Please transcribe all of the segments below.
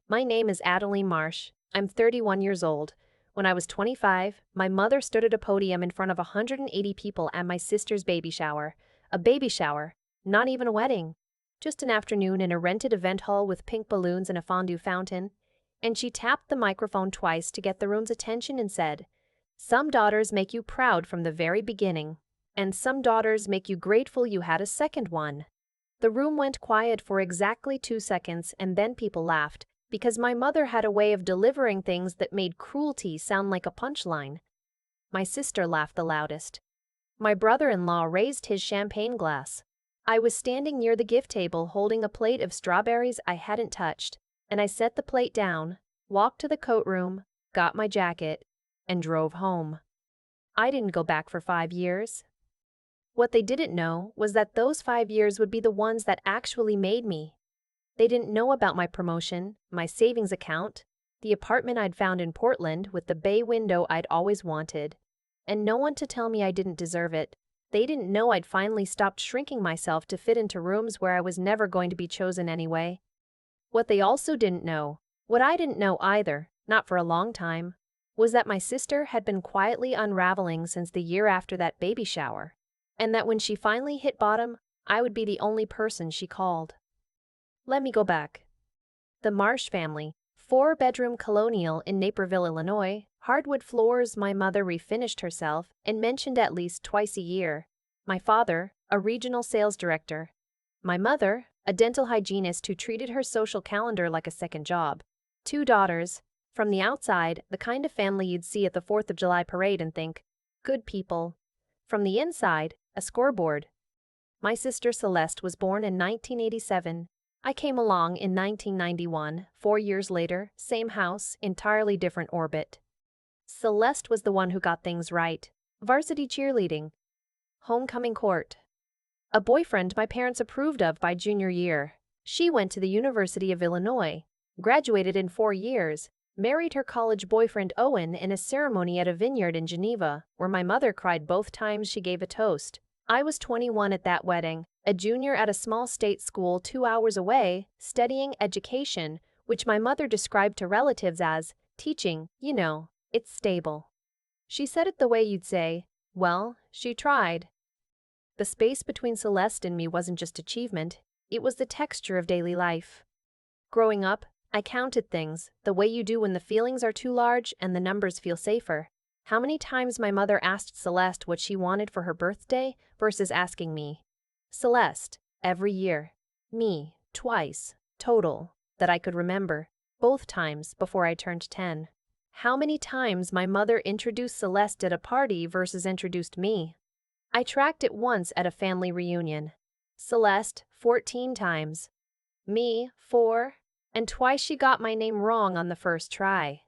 My name is Adeline Marsh. I'm 31 years old. When I was 25, my mother stood at a podium in front of 180 people at my sister's baby shower. A baby shower, not even a wedding. Just an afternoon in a rented event hall with pink balloons and a fondue fountain. And she tapped the microphone twice to get the room's attention and said, "Some daughters make you proud from the very beginning, and some daughters make you grateful you had a second one." The room went quiet for exactly 2 seconds, and then people laughed, because my mother had a way of delivering things that made cruelty sound like a punchline. My sister laughed the loudest. My brother-in-law raised his champagne glass. I was standing near the gift table holding a plate of strawberries I hadn't touched, and I set the plate down, walked to the coat room, got my jacket, and drove home. I didn't go back for 5 years. What they didn't know was that those 5 years would be the ones that actually made me. They didn't know about my promotion, my savings account, the apartment I'd found in Portland with the bay window I'd always wanted, and no one to tell me I didn't deserve it. They didn't know I'd finally stopped shrinking myself to fit into rooms where I was never going to be chosen anyway. What they also didn't know, what I didn't know either, not for a long time, was that my sister had been quietly unraveling since the year after that baby shower, and that when she finally hit bottom, I would be the only person she called. Let me go back. The Marsh family, 4-bedroom colonial in Naperville, Illinois, hardwood floors my mother refinished herself and mentioned at least twice a year. My father, a regional sales director. My mother, a dental hygienist who treated her social calendar like a second job. 2 daughters, from the outside, the kind of family you'd see at the 4th of July parade and think, good people. From the inside, a scoreboard. My sister Celeste was born in 1987. I came along in 1991, 4 years later, same house, entirely different orbit. Celeste was the one who got things right. Varsity cheerleading. Homecoming court. A boyfriend my parents approved of by junior year. She went to the University of Illinois, graduated in 4 years, married her college boyfriend Owen in a ceremony at a vineyard in Geneva, where my mother cried both times she gave a toast. I was 21 at that wedding, a junior at a small state school 2 hours away, studying education, which my mother described to relatives as teaching, it's stable. She said it the way you'd say, well, she tried. The space between Celeste and me wasn't just achievement, it was the texture of daily life. Growing up, I counted things, the way you do when the feelings are too large and the numbers feel safer. How many times my mother asked Celeste what she wanted for her birthday versus asking me. Celeste, every year. Me, twice, total, that I could remember, both times before I turned 10. How many times my mother introduced Celeste at a party versus introduced me. I tracked it once at a family reunion. Celeste, 14 times. Me, 4, and twice she got my name wrong on the first try.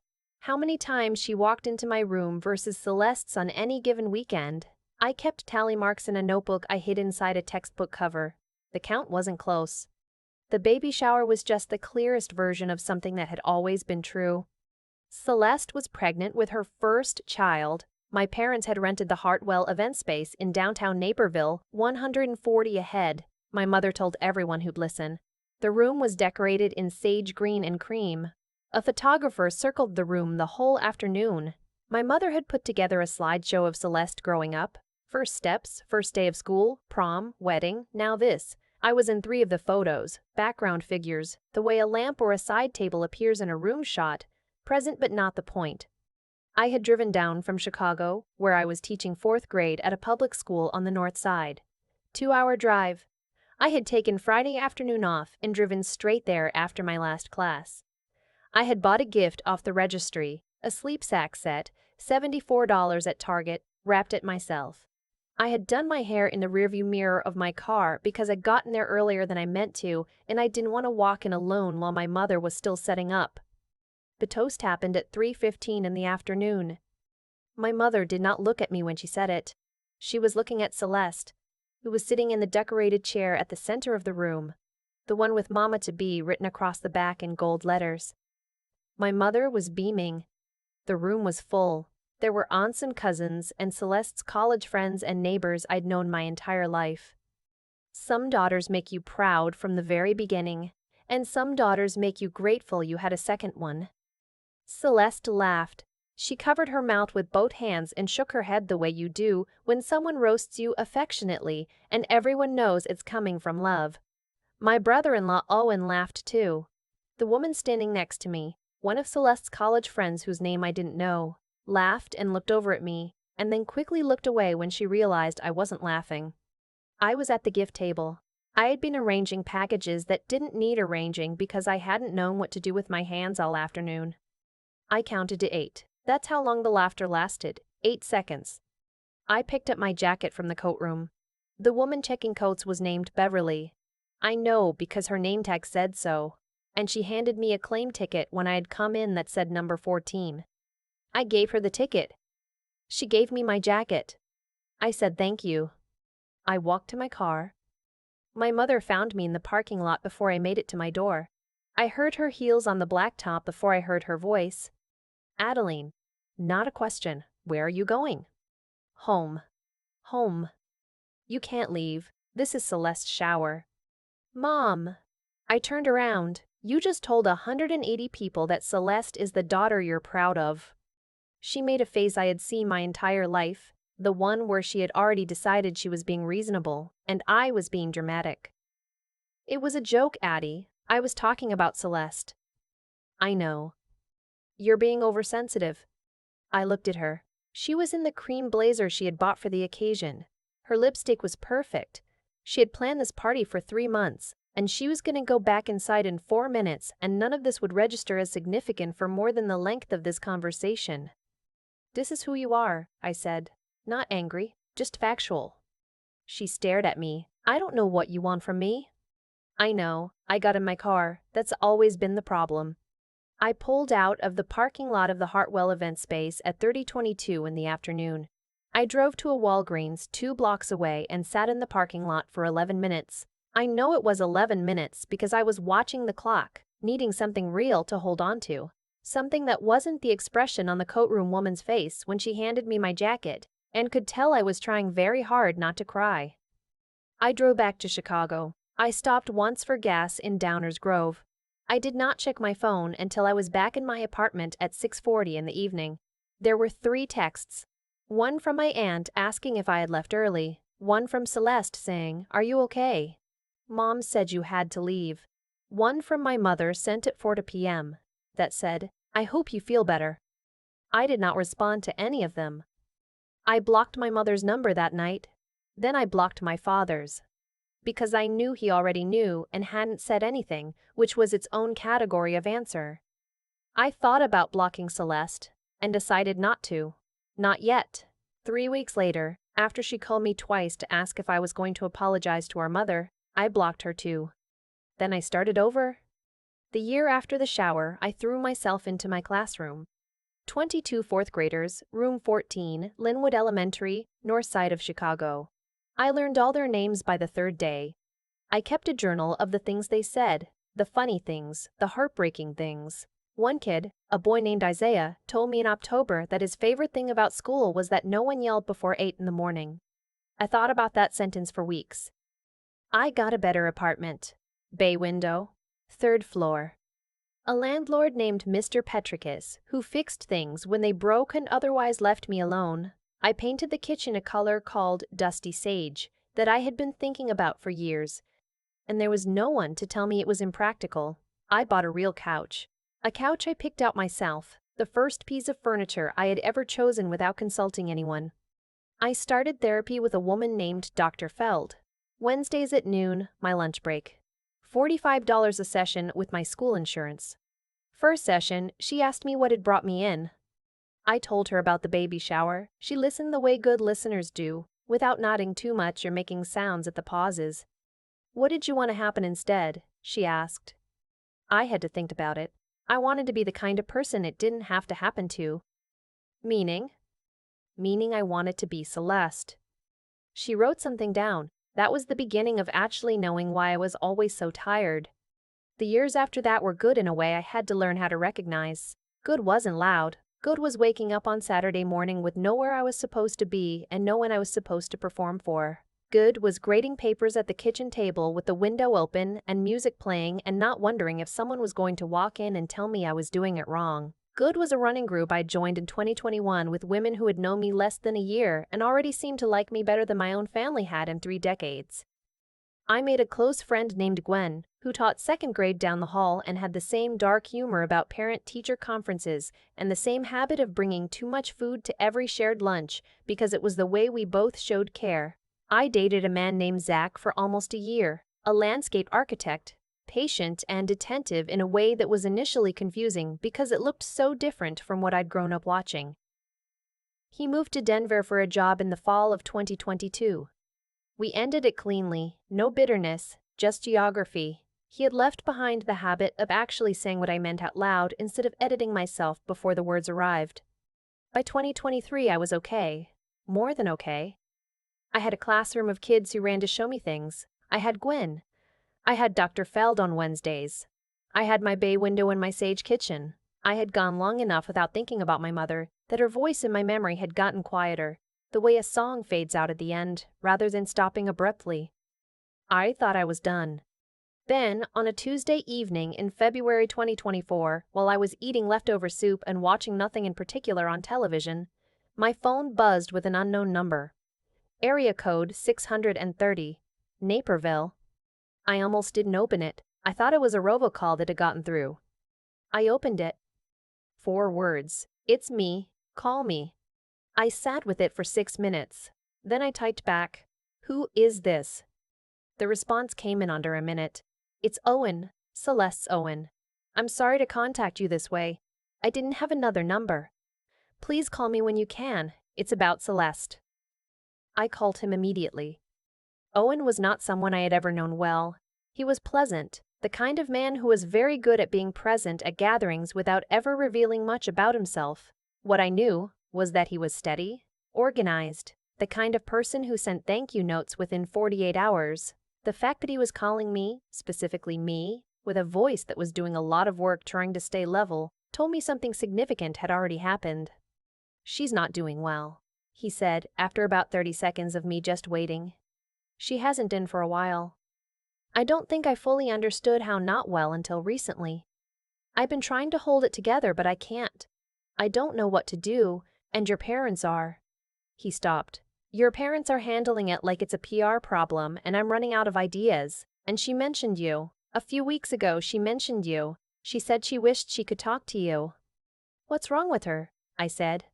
How many times she walked into my room versus Celeste's on any given weekend. I kept tally marks in a notebook I hid inside a textbook cover. The count wasn't close. The baby shower was just the clearest version of something that had always been true. Celeste was pregnant with her first child. My parents had rented the Hartwell event space in downtown Naperville, 140 a head. My mother told everyone who'd listen. The room was decorated in sage green and cream. A photographer circled the room the whole afternoon. My mother had put together a slideshow of Celeste growing up. First steps, first day of school, prom, wedding, now this. I was in 3 of the photos, background figures, the way a lamp or a side table appears in a room shot, present but not the point. I had driven down from Chicago, where I was teaching 4th grade at a public school on the north side. 2-hour drive. I had taken Friday afternoon off and driven straight there after my last class. I had bought a gift off the registry, a sleep sack set, $74 at Target, wrapped it myself. I had done my hair in the rearview mirror of my car because I'd gotten there earlier than I meant to, and I didn't want to walk in alone while my mother was still setting up. The toast happened at 3:15 in the afternoon. My mother did not look at me when she said it. She was looking at Celeste, who was sitting in the decorated chair at the center of the room, the one with Mama-to-be written across the back in gold letters. My mother was beaming. The room was full. There were aunts and cousins and Celeste's college friends and neighbors I'd known my entire life. Some daughters make you proud from the very beginning, And some daughters make you grateful you had a second one." Celeste laughed. She covered her mouth with both hands and shook her head the way you do when someone roasts you affectionately and everyone knows it's coming from love. My brother-in-law Owen laughed too. The woman standing next to me, one of Celeste's college friends whose name I didn't know, laughed and looked over at me, and then quickly looked away when she realized I wasn't laughing. I was at the gift table. I had been arranging packages that didn't need arranging because I hadn't known what to do with my hands all afternoon. I counted to 8. That's how long the laughter lasted, 8 seconds. I picked up my jacket from the coat room. The woman checking coats was named Beverly. I know because her name tag said so, and she handed me a claim ticket when I had come in that said number 14. I gave her the ticket. She gave me my jacket. I said thank you. I walked to my car. My mother found me in the parking lot before I made it to my door. I heard her heels on the blacktop before I heard her voice. "Adeline." Not a question. "Where are you going?" "Home." "Home." "You can't leave. This is Celeste's shower." "Mom." I turned around. "You just told 180 people that Celeste is the daughter you're proud of." She made a face I had seen my entire life, the one where she had already decided she was being reasonable, and I was being dramatic. "It was a joke, Addie. I was talking about Celeste." "I know." "You're being oversensitive." I looked at her. She was in the cream blazer she had bought for the occasion. Her lipstick was perfect. She had planned this party for 3 months, and she was going to go back inside in 4 minutes, and none of this would register as significant for more than the length of this conversation. "This is who you are," I said. Not angry, just factual. She stared at me. "I don't know what you want from me." "I know." I got in my car. That's always been the problem. I pulled out of the parking lot of the Hartwell event space at 30:22 in the afternoon. I drove to a Walgreens 2 blocks away and sat in the parking lot for 11 minutes. I know it was 11 minutes because I was watching the clock, needing something real to hold on to. Something that wasn't the expression on the coatroom woman's face when she handed me my jacket, and could tell I was trying very hard not to cry. I drove back to Chicago. I stopped once for gas in Downers Grove. I did not check my phone until I was back in my apartment at 6:40 in the evening. There were 3 texts. One from my aunt asking if I had left early. One from Celeste saying, "Are you okay? Mom said you had to leave." One from my mother sent at 4 p.m. that said, "I hope you feel better." I did not respond to any of them. I blocked my mother's number that night. Then I blocked my father's. Because I knew he already knew and hadn't said anything, which was its own category of answer. I thought about blocking Celeste and decided not to. Not yet. 3 weeks later, after she called me twice to ask if I was going to apologize to our mother, I blocked her too. Then I started over. The year after the shower, I threw myself into my classroom. 22 fourth graders, room 14, Linwood Elementary, north side of Chicago. I learned all their names by the 3rd day. I kept a journal of the things they said, the funny things, the heartbreaking things. One kid, a boy named Isaiah, told me in October that his favorite thing about school was that no one yelled before 8 in the morning. I thought about that sentence for weeks. I got a better apartment. Bay window. 3rd floor. A landlord named Mr. Petricus, who fixed things when they broke and otherwise left me alone. I painted the kitchen a color called Dusty Sage that I had been thinking about for years, and there was no one to tell me it was impractical. I bought a real couch. A couch I picked out myself, the first piece of furniture I had ever chosen without consulting anyone. I started therapy with a woman named Dr. Feld. Wednesdays at noon, my lunch break. $45 a session with my school insurance. First session, she asked me what had brought me in. I told her about the baby shower. She listened the way good listeners do, without nodding too much or making sounds at the pauses. "What did you want to happen instead?" she asked. I had to think about it. I wanted to be the kind of person it didn't have to happen to. Meaning? Meaning I wanted to be Celeste. She wrote something down. That was the beginning of actually knowing why I was always so tired. The years after that were good in a way I had to learn how to recognize. Good wasn't loud. Good was waking up on Saturday morning with nowhere I was supposed to be and no one I was supposed to perform for. Good was grading papers at the kitchen table with the window open and music playing and not wondering if someone was going to walk in and tell me I was doing it wrong. Good was a running group I joined in 2021 with women who had known me less than a year and already seemed to like me better than my own family had in 3 decades. I made a close friend named Gwen, who taught second grade down the hall and had the same dark humor about parent-teacher conferences and the same habit of bringing too much food to every shared lunch because it was the way we both showed care. I dated a man named Zach for almost a year, a landscape architect, patient and attentive in a way that was initially confusing because it looked so different from what I'd grown up watching. He moved to Denver for a job in the fall of 2022. We ended it cleanly, no bitterness, just geography. He had left behind the habit of actually saying what I meant out loud instead of editing myself before the words arrived. By 2023, I was okay. More than okay. I had a classroom of kids who ran to show me things. I had Gwen. I had Dr. Feld on Wednesdays. I had my bay window in my sage kitchen. I had gone long enough without thinking about my mother that her voice in my memory had gotten quieter, the way a song fades out at the end, rather than stopping abruptly. I thought I was done. Then, on a Tuesday evening in February 2024, while I was eating leftover soup and watching nothing in particular on television, my phone buzzed with an unknown number. Area code 630, Naperville. I almost didn't open it. I thought it was a robocall that had gotten through. I opened it. 4 words. It's me. Call me. I sat with it for 6 minutes. Then I typed back, "Who is this?" The response came in under a minute. "It's Owen, Celeste's Owen. I'm sorry to contact you this way. I didn't have another number. Please call me when you can. It's about Celeste." I called him immediately. Owen was not someone I had ever known well. He was pleasant, the kind of man who was very good at being present at gatherings without ever revealing much about himself. What I knew was that he was steady, organized, the kind of person who sent thank you notes within 48 hours. The fact that he was calling me, specifically me, with a voice that was doing a lot of work trying to stay level, told me something significant had already happened. "She's not doing well," he said after about 30 seconds of me just waiting. "She hasn't been for a while." I don't think I fully understood how not well until recently. I've been trying to hold it together, but I can't. I don't know what to do, and your parents are. He stopped. "Your parents are handling it like it's a PR problem, and I'm running out of ideas. And she mentioned you. A few weeks ago, she mentioned you. She said she wished she could talk to you." "What's wrong with her?" I said.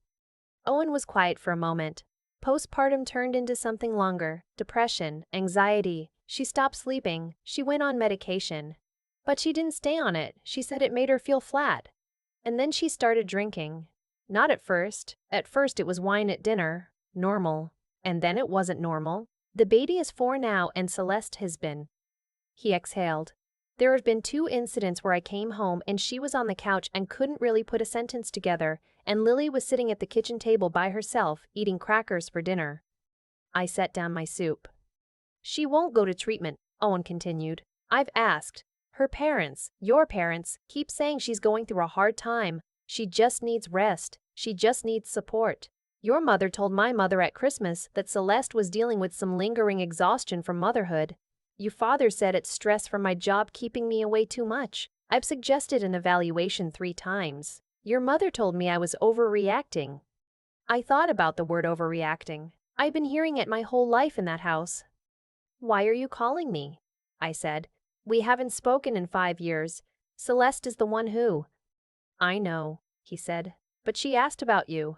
Owen was quiet for a moment. Postpartum turned into something longer. Depression, anxiety. She stopped sleeping. She went on medication. But she didn't stay on it. She said it made her feel flat. And then she started drinking. Not at first. At first it was wine at dinner. Normal. And then it wasn't normal. The baby is 4 now and Celeste has been. He exhaled. "There have been 2 incidents where I came home and she was on the couch and couldn't really put a sentence together, and Lily was sitting at the kitchen table by herself, eating crackers for dinner." I set down my soup. "She won't go to treatment," Owen continued. "I've asked. Her parents, your parents, keep saying she's going through a hard time. She just needs rest. She just needs support. Your mother told my mother at Christmas that Celeste was dealing with some lingering exhaustion from motherhood. Your father said it's stress from my job keeping me away too much. I've suggested an evaluation 3 times. Your mother told me I was overreacting." I thought about the word overreacting. I've been hearing it my whole life in that house. "Why are you calling me?" I said. "We haven't spoken in 5 years. Celeste is the one who—" "I know," he said, "but she asked about you.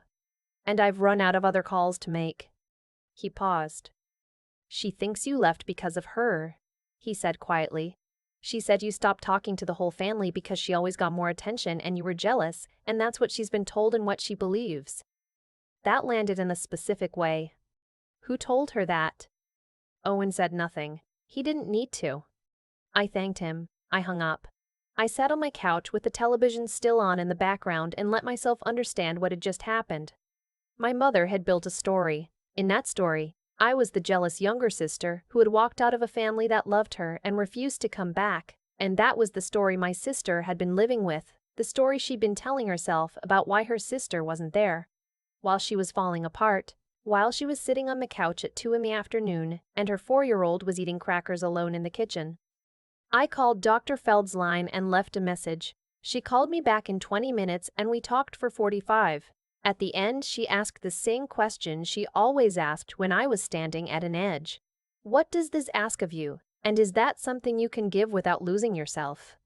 And I've run out of other calls to make." He paused. "She thinks you left because of her," he said quietly. "She said you stopped talking to the whole family because she always got more attention and you were jealous, and that's what she's been told and what she believes." That landed in a specific way. "Who told her that?" Owen said nothing. He didn't need to. I thanked him. I hung up. I sat on my couch with the television still on in the background and let myself understand what had just happened. My mother had built a story. In that story, I was the jealous younger sister who had walked out of a family that loved her and refused to come back. And that was the story my sister had been living with, the story she'd been telling herself about why her sister wasn't there. While she was falling apart, while she was sitting on the couch at 2 in the afternoon and her 4-year-old was eating crackers alone in the kitchen. I called Dr. Feld's line and left a message. She called me back in 20 minutes and we talked for 45. At the end, she asked the same question she always asked when I was standing at an edge. What does this ask of you? And is that something you can give without losing yourself?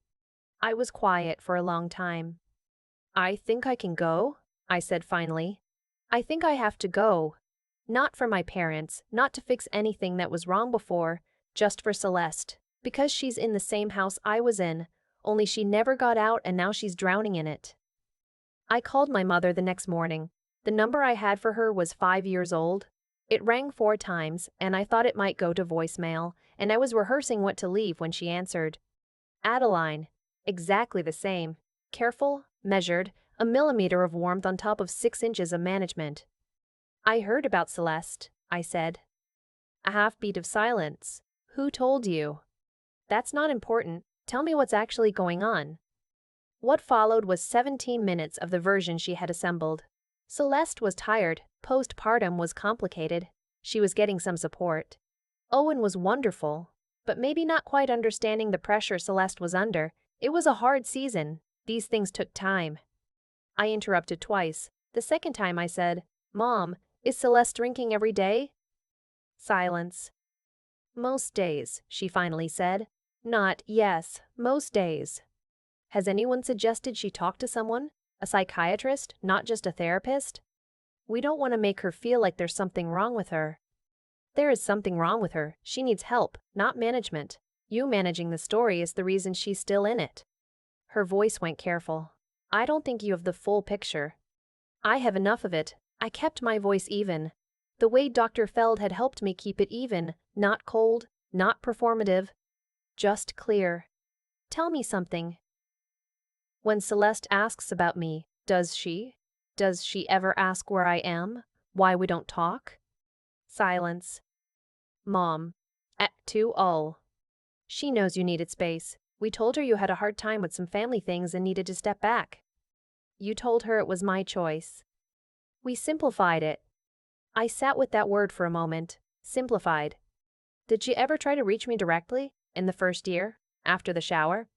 I was quiet for a long time. I think I can go, I said finally. I think I have to go. Not for my parents, not to fix anything that was wrong before, just for Celeste. Because she's in the same house I was in, only she never got out and now she's drowning in it. I called my mother the next morning. The number I had for her was 5 years old. It rang 4 times, and I thought it might go to voicemail, and I was rehearsing what to leave when she answered. Adeline. Exactly the same. Careful, measured, a millimeter of warmth on top of 6 inches of management. I heard about Celeste, I said. A half-beat of silence. Who told you? That's not important. Tell me what's actually going on. What followed was 17 minutes of the version she had assembled. Celeste was tired, postpartum was complicated. She was getting some support. Owen was wonderful, but maybe not quite understanding the pressure Celeste was under. It was a hard season. These things took time. I interrupted twice. The second time I said, Mom, is Celeste drinking every day? Silence. Most days, she finally said. Not, yes, most days. Has anyone suggested she talk to someone? A psychiatrist, not just a therapist? We don't want to make her feel like there's something wrong with her. There is something wrong with her. She needs help, not management. You managing the story is the reason she's still in it. Her voice went careful. I don't think you have the full picture. I have enough of it. I kept my voice even. The way Dr. Feld had helped me keep it even, not cold, not performative, just clear. Tell me something. When Celeste asks about me, does she? Does she ever ask where I am? Why we don't talk? Silence. Mom. Too all. She knows you needed space. We told her you had a hard time with some family things and needed to step back. You told her it was my choice. We simplified it. I sat with that word for a moment. Simplified. Did she ever try to reach me directly? In the first year? After the shower?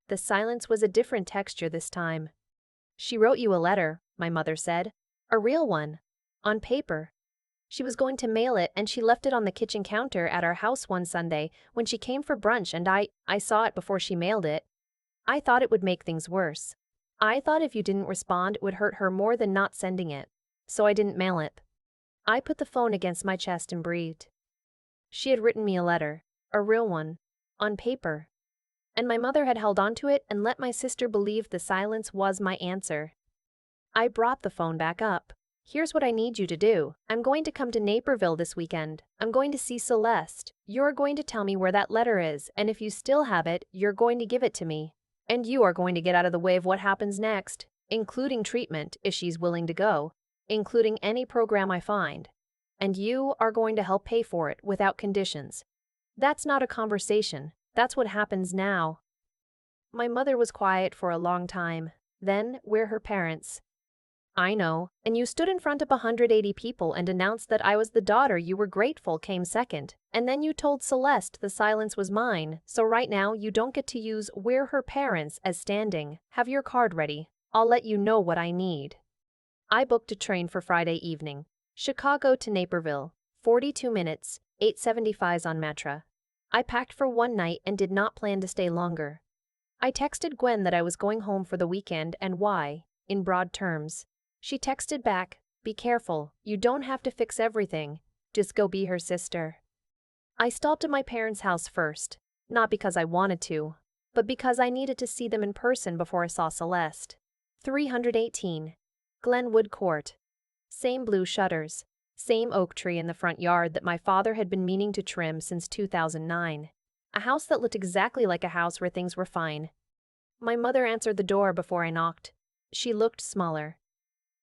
The silence was a different texture this time. She wrote you a letter, my mother said. A real one. On paper. She was going to mail it and she left it on the kitchen counter at our house one Sunday when she came for brunch and I saw it before she mailed it. I thought it would make things worse. I thought if you didn't respond it would hurt her more than not sending it. So I didn't mail it. I put the phone against my chest and breathed. She had written me a letter. A real one. On paper. And my mother had held onto it and let my sister believe the silence was my answer. I brought the phone back up. Here's what I need you to do. I'm going to come to Naperville this weekend. I'm going to see Celeste. You're going to tell me where that letter is, and if you still have it, you're going to give it to me. And you are going to get out of the way of what happens next, including treatment, if she's willing to go, including any program I find. And you are going to help pay for it without conditions. That's not a conversation. That's what happens now. My mother was quiet for a long time. Then, we're her parents. I know, and you stood in front of 180 people and announced that I was the daughter you were grateful came second, and then you told Celeste the silence was mine, so right now you don't get to use "we're her parents" as standing. Have your card ready. I'll let you know what I need. I booked a train for Friday evening. Chicago to Naperville, 42 minutes, 8:75 on Metra. I packed for one night and did not plan to stay longer. I texted Gwen that I was going home for the weekend and why, in broad terms. She texted back, "Be careful, you don't have to fix everything, just go be her sister." I stopped at my parents' house first, not because I wanted to, but because I needed to see them in person before I saw Celeste. 318. Glenwood Court. Same blue shutters, same oak tree in the front yard that my father had been meaning to trim since 2009. A house that looked exactly like a house where things were fine. My mother answered the door before I knocked. She looked smaller.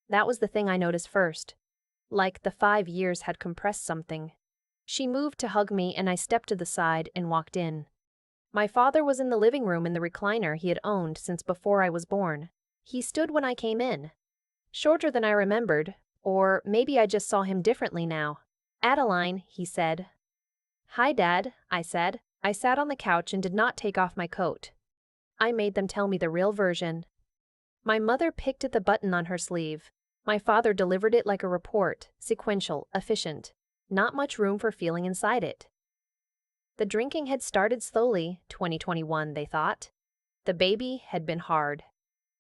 That was the thing I noticed first. Like the 5 years had compressed something. She moved to hug me and I stepped to the side and walked in. My father was in the living room in the recliner he had owned since before I was born. He stood when I came in. Shorter than I remembered, Or maybe I just saw him differently now. Adeline, he said. Hi, Dad, I said. I sat on the couch and did not take off my coat. I made them tell me the real version. My mother picked at the button on her sleeve. My father delivered it like a report, sequential, efficient. Not much room for feeling inside it. The drinking had started slowly, 2021, they thought. The baby had been hard.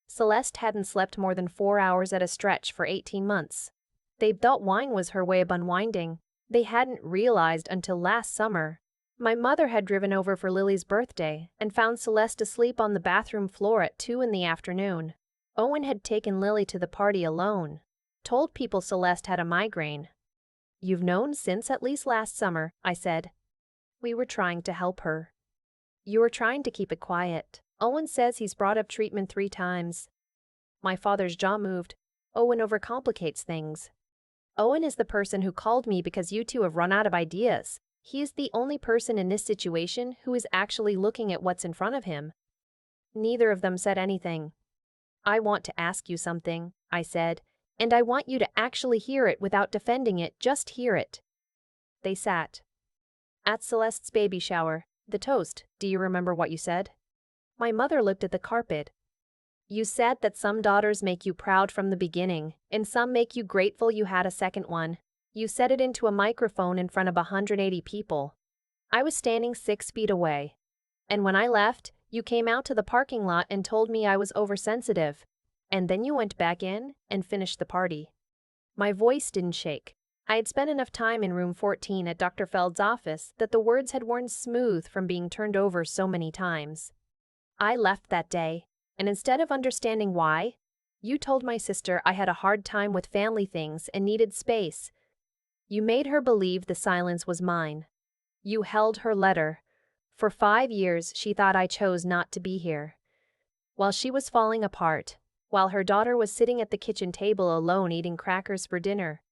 Celeste hadn't slept more than 4 hours at a stretch for 18 months. They thought wine was her way of unwinding. They hadn't realized until last summer. My mother had driven over for Lily's birthday and found Celeste asleep on the bathroom floor at 2 in the afternoon. Owen had taken Lily to the party alone. Told people Celeste had a migraine. You've known since at least last summer, I said. We were trying to help her. You were trying to keep it quiet. Owen says he's brought up treatment 3 times. My father's jaw moved. Owen overcomplicates things. Owen is the person who called me because you two have run out of ideas. He is the only person in this situation who is actually looking at what's in front of him. Neither of them said anything. I want to ask you something, I said, and I want you to actually hear it without defending it, just hear it. They sat. At Celeste's baby shower, the toast, do you remember what you said? My mother looked at the carpet. You said that some daughters make you proud from the beginning, and some make you grateful you had a second one. You said it into a microphone in front of 180 people. I was standing 6 feet away. And when I left, you came out to the parking lot and told me I was oversensitive. And then you went back in and finished the party. My voice didn't shake. I had spent enough time in room 14 at Dr. Feld's office that the words had worn smooth from being turned over so many times. I left that day, and instead of understanding why, you told my sister I had a hard time with family things and needed space. You made her believe the silence was mine. You held her letter. For 5 years, she thought I chose not to be here. While she was falling apart, while her daughter was sitting at the kitchen table alone eating crackers for dinner.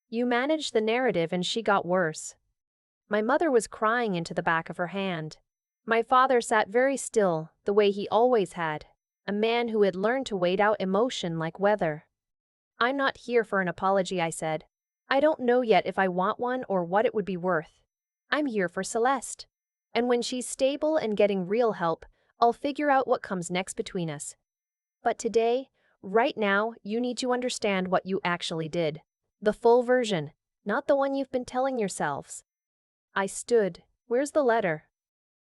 You managed the narrative and she got worse. My mother was crying into the back of her hand. My father sat very still, the way he always had, a man who had learned to wait out emotion like weather. I'm not here for an apology, I said. I don't know yet if I want one or what it would be worth. I'm here for Celeste. And when she's stable and getting real help, I'll figure out what comes next between us. But today, right now, you need to understand what you actually did. The full version, not the one you've been telling yourselves. I stood. Where's the letter?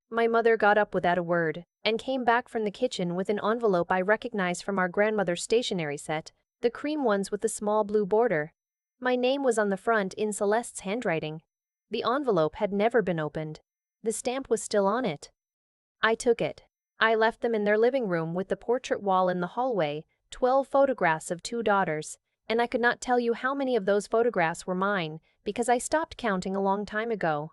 My mother got up without a word and came back from the kitchen with an envelope I recognized from our grandmother's stationery set, the cream ones with the small blue border. My name was on the front in Celeste's handwriting. The envelope had never been opened. The stamp was still on it. I took it. I left them in their living room with the portrait wall in the hallway, 12 photographs of 2 daughters, and I could not tell you how many of those photographs were mine because I stopped counting a long time ago.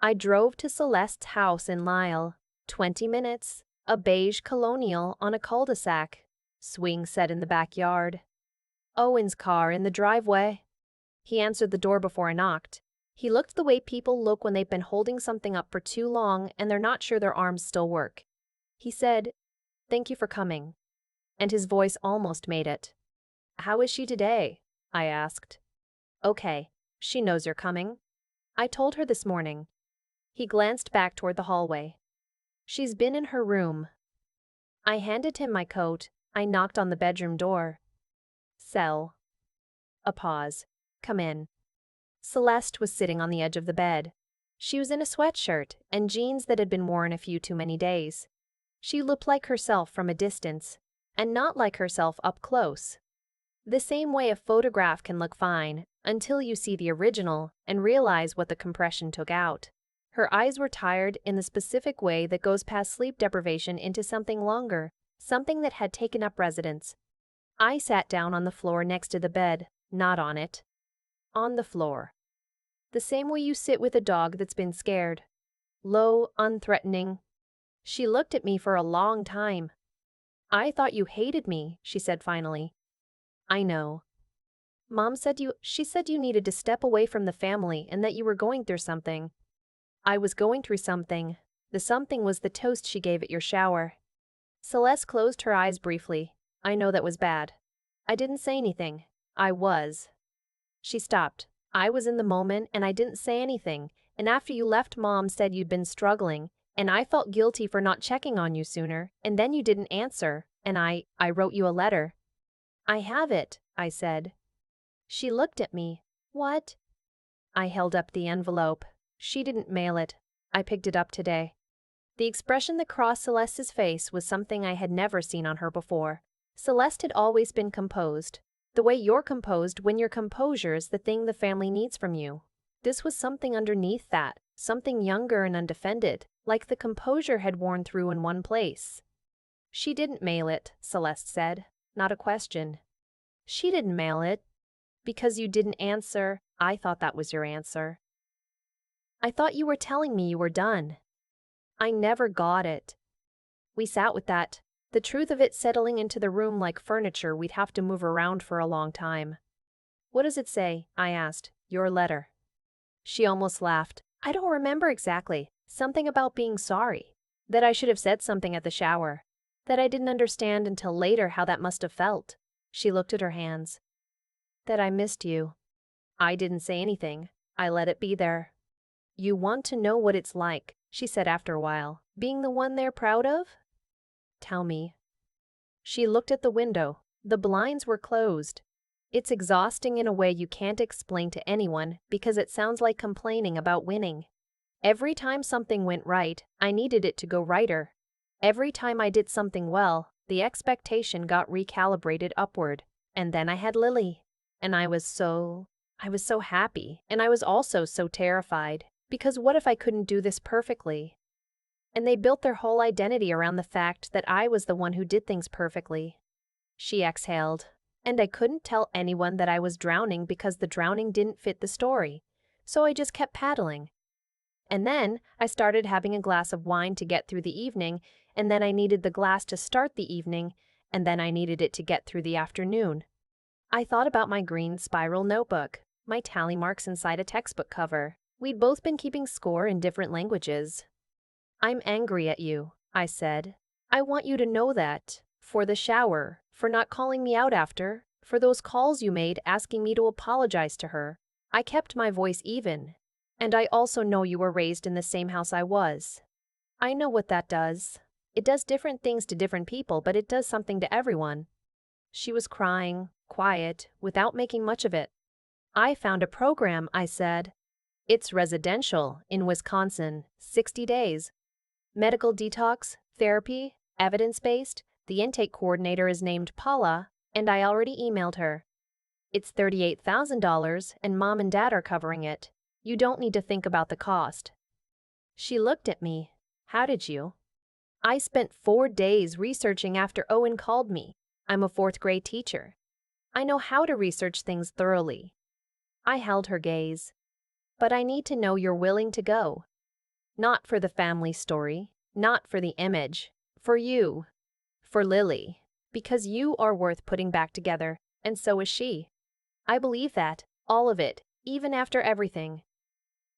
I drove to Celeste's house in Lisle. 20 minutes. A beige colonial on a cul-de-sac. Swing set in the backyard. Owen's car in the driveway. He answered the door before I knocked. He looked the way people look when they've been holding something up for too long and they're not sure their arms still work. He said, "Thank you for coming." And his voice almost made it. "How is she today?" I asked. "Okay. She knows you're coming." I told her this morning. He glanced back toward the hallway. "She's been in her room." I handed him my coat. I knocked on the bedroom door. "Cell." A pause. "Come in." Celeste was sitting on the edge of the bed. She was in a sweatshirt and jeans that had been worn a few too many days. She looked like herself from a distance, and not like herself up close. The same way a photograph can look fine until you see the original and realize what the compression took out. Her eyes were tired in the specific way that goes past sleep deprivation into something longer, something that had taken up residence. I sat down on the floor next to the bed, not on it. On the floor. The same way you sit with a dog that's been scared. Low, unthreatening. She looked at me for a long time. "I thought you hated me," she said finally. "I know. Mom said she said you needed to step away from the family and that you were going through something." I was going through something. The something was the toast she gave at your shower. Celeste closed her eyes briefly. I know that was bad. I didn't say anything. I was. She stopped. I was in the moment and I didn't say anything, and after you left Mom said you'd been struggling, and I felt guilty for not checking on you sooner, and then you didn't answer, and I wrote you a letter. I have it, I said. She looked at me. What? I held up the envelope. She didn't mail it. I picked it up today. The expression that crossed Celeste's face was something I had never seen on her before. Celeste had always been composed. The way you're composed when your composure is the thing the family needs from you. This was something underneath that, something younger and undefended, like the composure had worn through in one place. She didn't mail it, Celeste said. Not a question. She didn't mail it. Because you didn't answer, I thought that was your answer. I thought you were telling me you were done. I never got it. We sat with that, the truth of it settling into the room like furniture we'd have to move around for a long time. What does it say? I asked. Your letter. She almost laughed. I don't remember exactly. Something about being sorry. That I should have said something at the shower. That I didn't understand until later how that must have felt. She looked at her hands. That I missed you. I didn't say anything. I let it be there. You want to know what it's like, she said after a while, being the one they're proud of? Tell me. She looked at the window. The blinds were closed. It's exhausting in a way you can't explain to anyone because it sounds like complaining about winning. Every time something went right, I needed it to go righter. Every time I did something well, the expectation got recalibrated upward. And then I had Lily. And I was so happy, and I was also so terrified, because what if I couldn't do this perfectly? And they built their whole identity around the fact that I was the one who did things perfectly. She exhaled, and I couldn't tell anyone that I was drowning because the drowning didn't fit the story, so I just kept paddling. And then I started having a glass of wine to get through the evening, and then I needed the glass to start the evening, and then I needed it to get through the afternoon. I thought about my green spiral notebook, my tally marks inside a textbook cover. We'd both been keeping score in different languages. I'm angry at you, I said. I want you to know that. For the shower, for not calling me out after, for those calls you made asking me to apologize to her. I kept my voice even. And I also know you were raised in the same house I was. I know what that does. It does different things to different people, but it does something to everyone. She was crying, quiet, without making much of it. I found a program, I said. It's residential, in Wisconsin, 60 days. Medical detox, therapy, evidence-based. The intake coordinator is named Paula, and I already emailed her. It's $38,000, and Mom and Dad are covering it. You don't need to think about the cost. She looked at me. How did you? I spent 4 days researching after Owen called me. I'm a 4th grade teacher. I know how to research things thoroughly. I held her gaze. But I need to know you're willing to go. Not for the family story, not for the image, for you, for Lily, because you are worth putting back together, and so is she. I believe that, all of it, even after everything.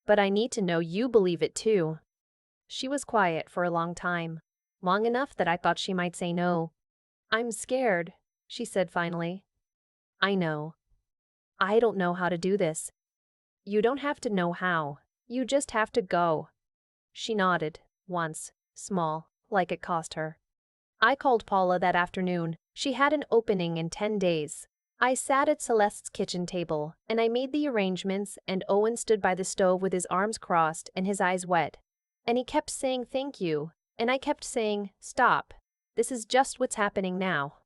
But I need to know you believe it too. She was quiet for a long time, long enough that I thought she might say no. I'm scared, she said finally. I know. I don't know how to do this. You don't have to know how. You just have to go. She nodded, once, small, like it cost her. I called Paula that afternoon. She had an opening in 10 days. I sat at Celeste's kitchen table, and I made the arrangements, and Owen stood by the stove with his arms crossed and his eyes wet. And he kept saying thank you, and I kept saying, stop. This is just what's happening now.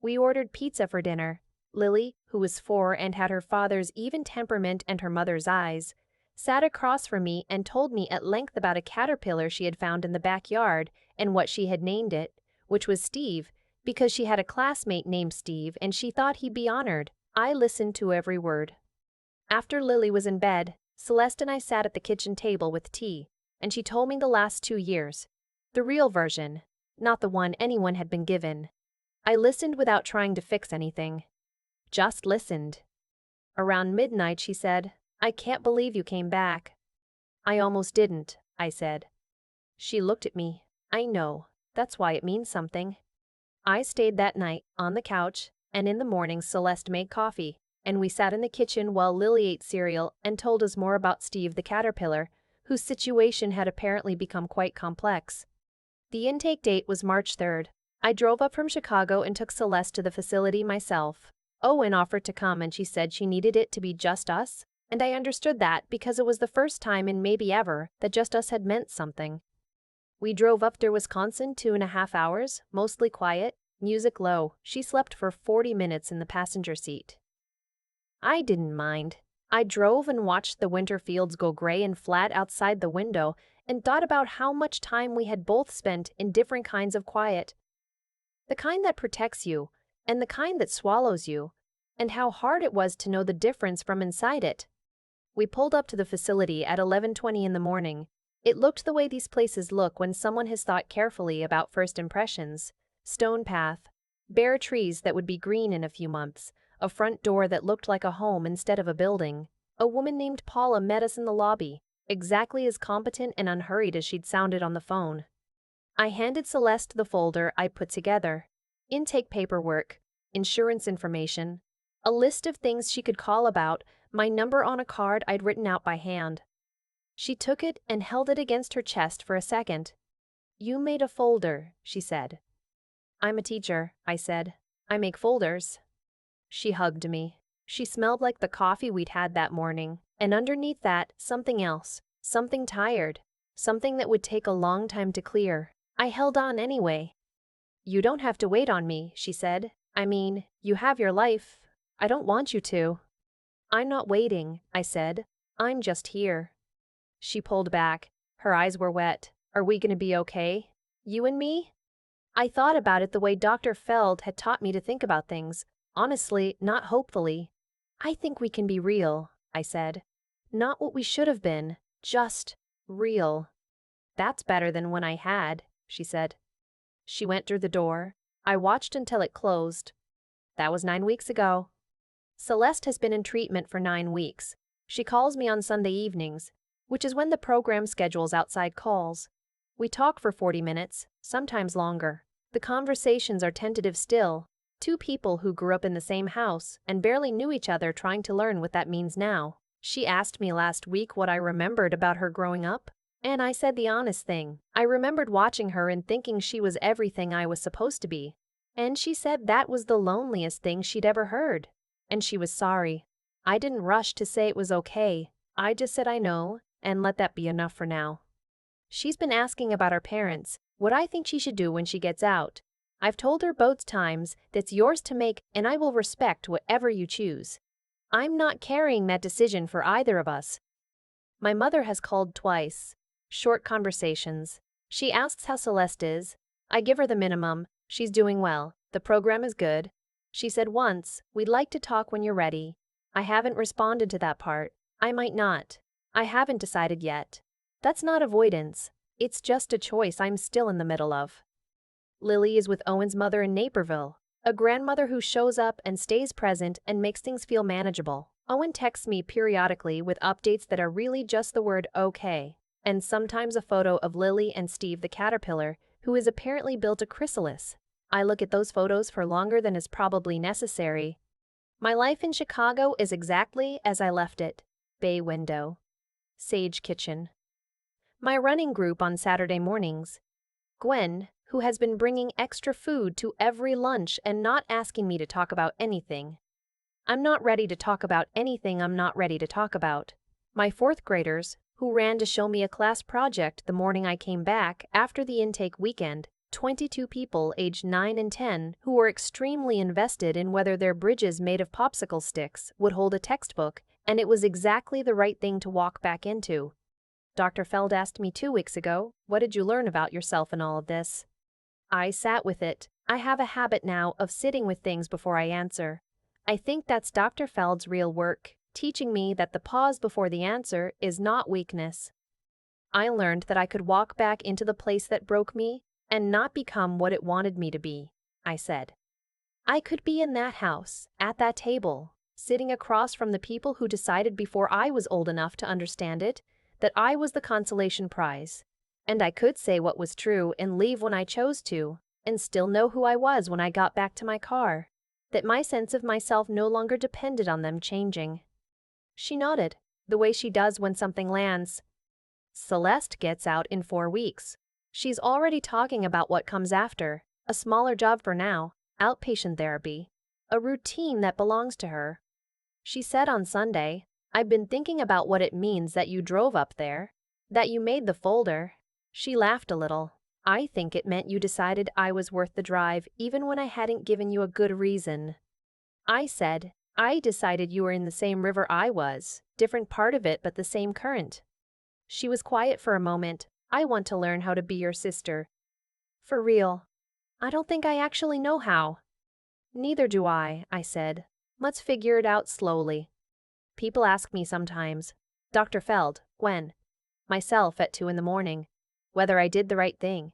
We ordered pizza for dinner. Lily, who was 4 and had her father's even temperament and her mother's eyes, sat across from me and told me at length about a caterpillar she had found in the backyard and what she had named it, which was Steve, because she had a classmate named Steve and she thought he'd be honored. I listened to every word. After Lily was in bed, Celeste and I sat at the kitchen table with tea, and she told me the last 2 years. The real version, not the one anyone had been given. I listened without trying to fix anything. Just listened. Around midnight, she said, I can't believe you came back. I almost didn't, I said. She looked at me. I know. That's why it means something. I stayed that night, on the couch, and in the morning Celeste made coffee. and we sat in the kitchen while Lily ate cereal and told us more about Steve the caterpillar, whose situation had apparently become quite complex. The intake date was March 3rd. I drove up from Chicago and took Celeste to the facility myself. Owen offered to come and she said she needed it to be just us, and I understood that because it was the first time in maybe ever that just us had meant something. We drove up to Wisconsin 2.5 hours, mostly quiet, music low. She slept for 40 minutes in the passenger seat. I didn't mind. I drove and watched the winter fields go gray and flat outside the window and thought about how much time we had both spent in different kinds of quiet. The kind that protects you, and the kind that swallows you, and how hard it was to know the difference from inside it. We pulled up to the facility at 11:20 in the morning. It looked the way these places look when someone has thought carefully about first impressions. Stone path, bare trees that would be green in a few months, a front door that looked like a home instead of a building. A woman named Paula met us in the lobby, exactly as competent and unhurried as she'd sounded on the phone. I handed Celeste the folder I put together. Intake paperwork, insurance information, a list of things she could call about, my number on a card I'd written out by hand. She took it and held it against her chest for a second. "You made a folder," she said. "I'm a teacher," I said. "I make folders." She hugged me. She smelled like the coffee we'd had that morning, and underneath that, something else, something tired, something that would take a long time to clear. I held on anyway. "You don't have to wait on me," she said. "I mean, you have your life. I don't want you to." "I'm not waiting," I said. "I'm just here." She pulled back. Her eyes were wet. "Are we going to be okay? You and me?" I thought about it the way Dr. Feld had taught me to think about things. Honestly, not hopefully. "I think we can be real," I said. "Not what we should have been, just real." "That's better than when I had," she said. She went through the door. I watched until it closed. That was 9 weeks ago. Celeste has been in treatment for 9 weeks. She calls me on Sunday evenings, which is when the program schedules outside calls. We talk for 40 minutes, sometimes longer. The conversations are tentative still. Two people who grew up in the same house and barely knew each other trying to learn what that means now. She asked me last week what I remembered about her growing up, and I said the honest thing. I remembered watching her and thinking she was everything I was supposed to be. And she said that was the loneliest thing she'd ever heard. And she was sorry. I didn't rush to say it was okay. I just said I know, and let that be enough for now. She's been asking about our parents, what I think she should do when she gets out. I've told her both times that's yours to make and I will respect whatever you choose. I'm not carrying that decision for either of us. My mother has called twice. Short conversations. She asks how Celeste is. I give her the minimum. She's doing well. The program is good. She said once, "We'd like to talk when you're ready." I haven't responded to that part. I might not. I haven't decided yet. That's not avoidance. It's just a choice I'm still in the middle of. Lily is with Owen's mother in Naperville, a grandmother who shows up and stays present and makes things feel manageable. Owen texts me periodically with updates that are really just the word okay, and sometimes a photo of Lily and Steve the caterpillar, who has apparently built a chrysalis. I look at those photos for longer than is probably necessary. My life in Chicago is exactly as I left it. Bay window. Sage kitchen. My running group on Saturday mornings. Gwen, who has been bringing extra food to every lunch and not asking me to talk about anything. I'm not ready to talk about anything I'm not ready to talk about. My fourth graders, who ran to show me a class project the morning I came back after the intake weekend. 22 people aged 9 and 10 who were extremely invested in whether their bridges made of popsicle sticks would hold a textbook, and it was exactly the right thing to walk back into. Dr. Feld asked me 2 weeks ago, "What did you learn about yourself in all of this?" I sat with it. I have a habit now of sitting with things before I answer. I think that's Dr. Feld's real work, teaching me that the pause before the answer is not weakness. I learned that I could walk back into the place that broke me and not become what it wanted me to be, I said. I could be in that house, at that table, sitting across from the people who decided before I was old enough to understand it, that I was the consolation prize. And I could say what was true and leave when I chose to, and still know who I was when I got back to my car. that my sense of myself no longer depended on them changing. She nodded, the way she does when something lands. Celeste gets out in 4 weeks. She's already talking about what comes after, a smaller job for now, outpatient therapy, a routine that belongs to her. She said on Sunday, "I've been thinking about what it means that you drove up there, that you made the folder." She laughed a little. "I think it meant you decided I was worth the drive even when I hadn't given you a good reason." I said, "I decided you were in the same river I was, different part of it but the same current." She was quiet for a moment. "I want to learn how to be your sister." "For real?" "I don't think I actually know how." "Neither do I," I said. "Let's figure it out slowly." People ask me sometimes, Dr. Feld, Gwen, myself at 2 in the morning, whether I did the right thing,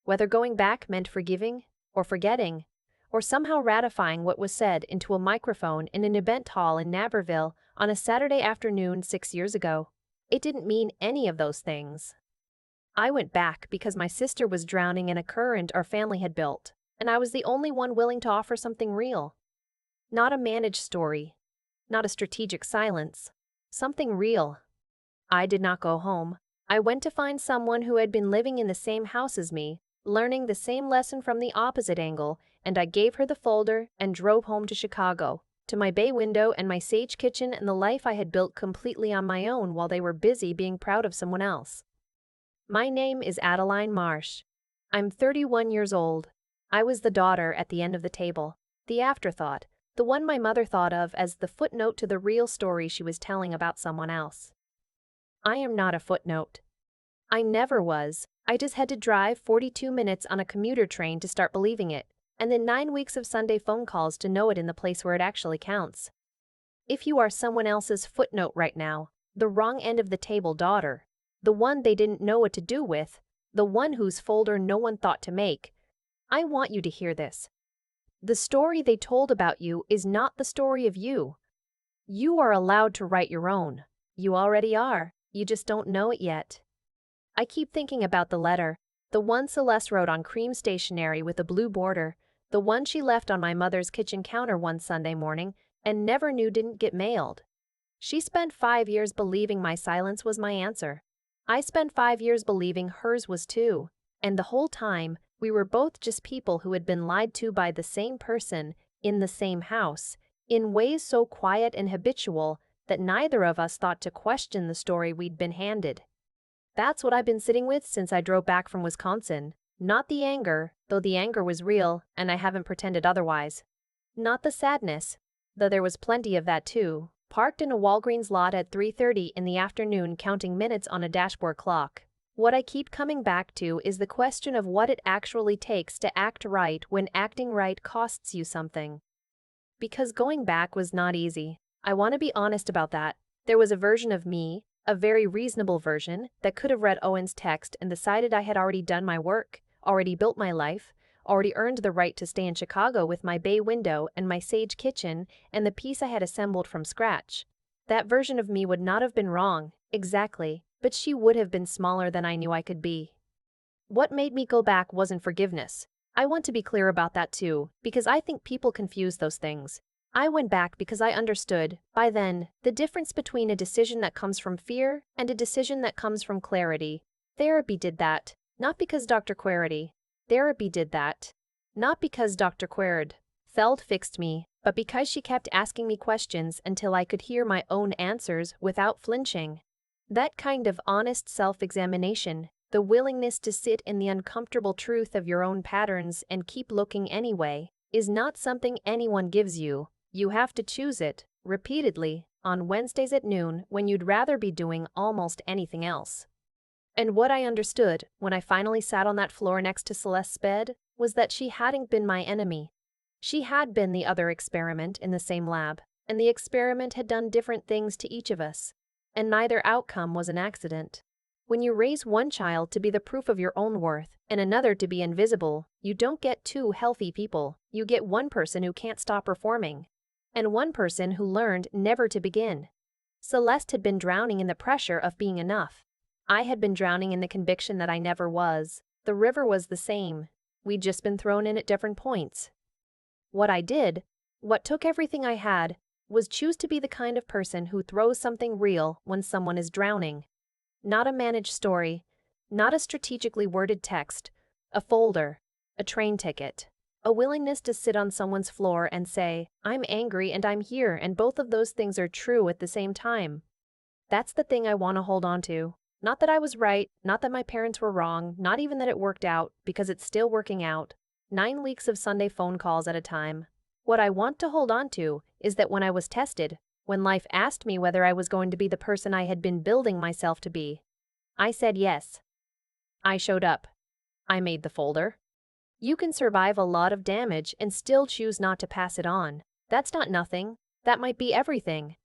whether going back meant forgiving or forgetting, or somehow ratifying what was said into a microphone in an event hall in Naperville on a Saturday afternoon 6 years ago. It didn't mean any of those things. I went back because my sister was drowning in a current our family had built, and I was the only one willing to offer something real. Not a managed story, not a strategic silence, something real. I did not go home. I went to find someone who had been living in the same house as me, learning the same lesson from the opposite angle, and I gave her the folder and drove home to Chicago, to my bay window and my sage kitchen and the life I had built completely on my own while they were busy being proud of someone else. My name is Adeline Marsh. I'm 31 years old. I was the daughter at the end of the table, the afterthought, the one my mother thought of as the footnote to the real story she was telling about someone else. I am not a footnote. I never was. I just had to drive 42 minutes on a commuter train to start believing it, and then 9 weeks of Sunday phone calls to know it in the place where it actually counts. If you are someone else's footnote right now, the wrong end of the table daughter, the one they didn't know what to do with, the one whose folder no one thought to make, I want you to hear this. The story they told about you is not the story of you. You are allowed to write your own. You already are. You just don't know it yet. I keep thinking about the letter, the one Celeste wrote on cream stationery with a blue border, the one she left on my mother's kitchen counter one Sunday morning and never knew didn't get mailed. She spent 5 years believing my silence was my answer. I spent 5 years believing hers was too, and the whole time, we were both just people who had been lied to by the same person, in the same house, in ways so quiet and habitual that neither of us thought to question the story we'd been handed. That's what I've been sitting with since I drove back from Wisconsin. Not the anger, though the anger was real, and I haven't pretended otherwise. Not the sadness, though there was plenty of that too, parked in a Walgreens lot at 3:30 in the afternoon counting minutes on a dashboard clock. What I keep coming back to is the question of what it actually takes to act right when acting right costs you something. Because going back was not easy. I want to be honest about that. There was a version of me, a very reasonable version, that could have read Owen's text and decided I had already done my work, already built my life, already earned the right to stay in Chicago with my bay window and my sage kitchen and the piece I had assembled from scratch. That version of me would not have been wrong, exactly, but she would have been smaller than I knew I could be. What made me go back wasn't forgiveness. I want to be clear about that too, because I think people confuse those things. I went back because I understood, by then, the difference between a decision that comes from fear and a decision that comes from clarity. Therapy did that, not because Dr. Querity. Therapy did that, not because Dr. Feld fixed me, but because she kept asking me questions until I could hear my own answers without flinching. That kind of honest self-examination, the willingness to sit in the uncomfortable truth of your own patterns and keep looking anyway, is not something anyone gives you. You have to choose it, repeatedly, on Wednesdays at noon when you'd rather be doing almost anything else. And what I understood, when I finally sat on that floor next to Celeste's bed, was that she hadn't been my enemy. She had been the other experiment in the same lab, and the experiment had done different things to each of us, and neither outcome was an accident. When you raise one child to be the proof of your own worth and another to be invisible, you don't get two healthy people. You get one person who can't stop performing, and one person who learned never to begin. Celeste had been drowning in the pressure of being enough. I had been drowning in the conviction that I never was. The river was the same. We'd just been thrown in at different points. What I did What took everything I had was choose to be the kind of person who throws something real when someone is drowning. Not a managed story, not a strategically worded text, a folder, a train ticket, a willingness to sit on someone's floor and say, I'm angry and I'm here, and both of those things are true at the same time. That's the thing I want to hold on to. Not that I was right, not that my parents were wrong, not even that it worked out, because it's still working out. 9 weeks of Sunday phone calls at a time. What I want to hold on to is that when I was tested, when life asked me whether I was going to be the person I had been building myself to be, I said yes. I showed up. I made the folder. You can survive a lot of damage and still choose not to pass it on. That's not nothing. That might be everything.